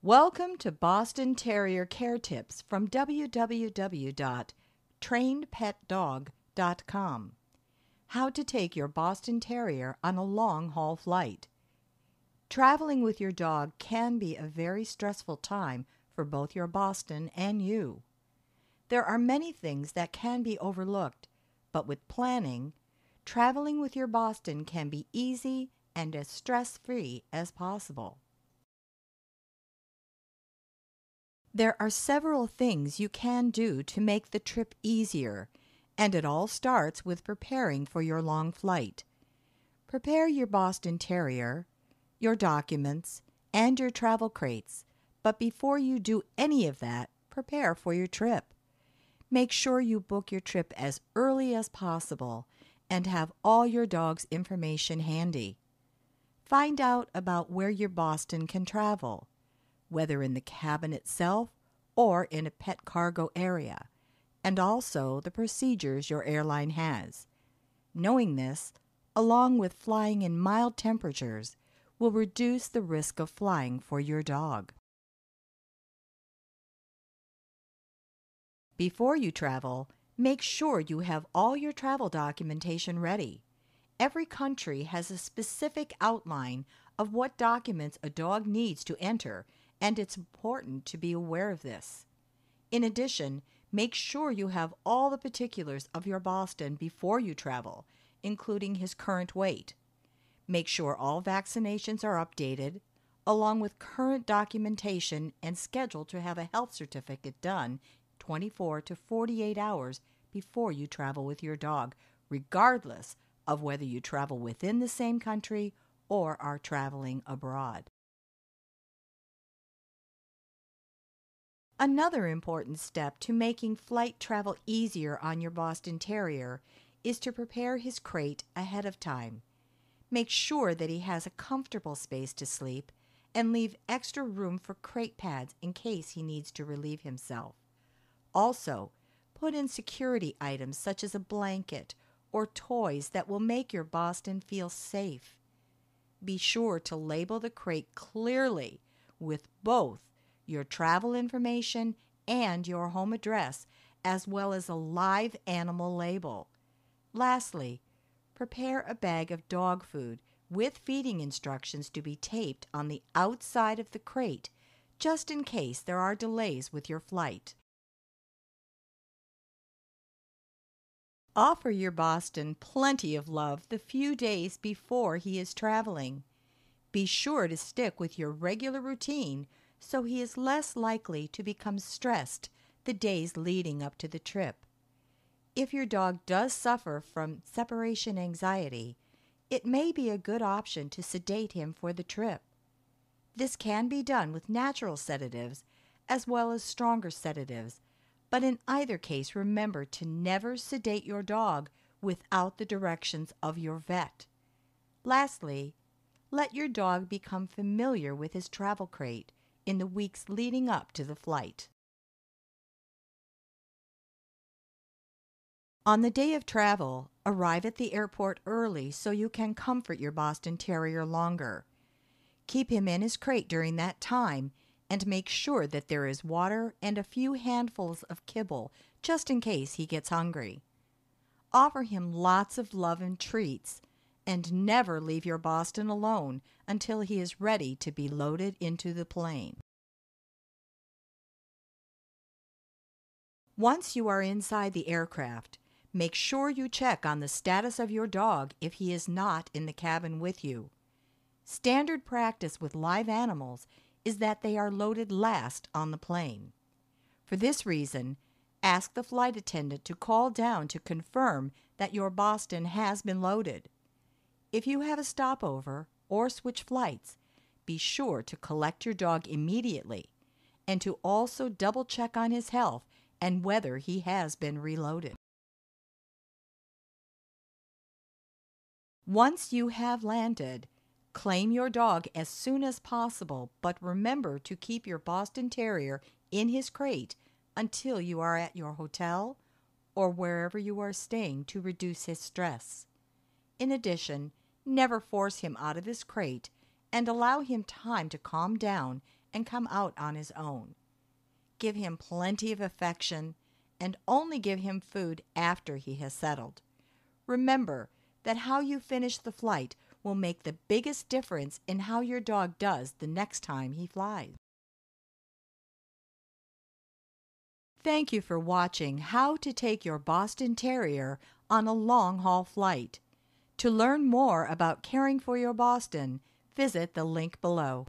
Welcome to Boston Terrier Care Tips from www.trainedpetdog.com. How to take your Boston Terrier on a long-haul flight. Traveling with your dog can be a very stressful time for both your Boston and you. There are many things that can be overlooked, but with planning, traveling with your Boston can be easy and as stress-free as possible. There are several things you can do to make the trip easier, and it all starts with preparing for your long flight. Prepare your Boston Terrier, your documents, and your travel crates, but before you do any of that, prepare for your trip. Make sure you book your trip as early as possible and have all your dog's information handy. Find out about where your Boston can travel, whether in the cabin itself or in a pet cargo area, and also the procedures your airline has. Knowing this, along with flying in mild temperatures, will reduce the risk of flying for your dog. Before you travel, make sure you have all your travel documentation ready. Every country has a specific outline of what documents a dog needs to enter, and it's important to be aware of this. In addition, make sure you have all the particulars of your Boston before you travel, including his current weight. Make sure all vaccinations are updated, along with current documentation, and schedule to have a health certificate done 24 to 48 hours before you travel with your dog, regardless of whether you travel within the same country or are traveling abroad. Another important step to making flight travel easier on your Boston Terrier is to prepare his crate ahead of time. Make sure that he has a comfortable space to sleep and leave extra room for crate pads in case he needs to relieve himself. Also, put in security items such as a blanket or toys that will make your Boston feel safe. Be sure to label the crate clearly with both your travel information and your home address, as well as a live animal label. Lastly, prepare a bag of dog food with feeding instructions to be taped on the outside of the crate, just in case there are delays with your flight. Offer your Boston plenty of love the few days before he is traveling. Be sure to stick with your regular routine so he is less likely to become stressed the days leading up to the trip. If your dog does suffer from separation anxiety, it may be a good option to sedate him for the trip. This can be done with natural sedatives as well as stronger sedatives, but in either case, remember to never sedate your dog without the directions of your vet. Lastly, let your dog become familiar with his travel crate in the weeks leading up to the flight. On the day of travel, arrive at the airport early so you can comfort your Boston Terrier longer. Keep him in his crate during that time and make sure that there is water and a few handfuls of kibble just in case he gets hungry. Offer him lots of love and treats, and never leave your Boston alone until he is ready to be loaded into the plane. Once you are inside the aircraft, make sure you check on the status of your dog if he is not in the cabin with you. Standard practice with live animals is that they are loaded last on the plane. For this reason, ask the flight attendant to call down to confirm that your Boston has been loaded. If you have a stopover or switch flights, be sure to collect your dog immediately and to also double check on his health and whether he has been reloaded. Once you have landed, claim your dog as soon as possible, but remember to keep your Boston Terrier in his crate until you are at your hotel or wherever you are staying to reduce his stress. In addition, never force him out of his crate and allow him time to calm down and come out on his own. Give him plenty of affection and only give him food after he has settled. Remember that how you finish the flight will make the biggest difference in how your dog does the next time he flies. Thank you for watching How to Take Your Boston Terrier on a Long-Haul Flight. To learn more about caring for your Boston, visit the link below.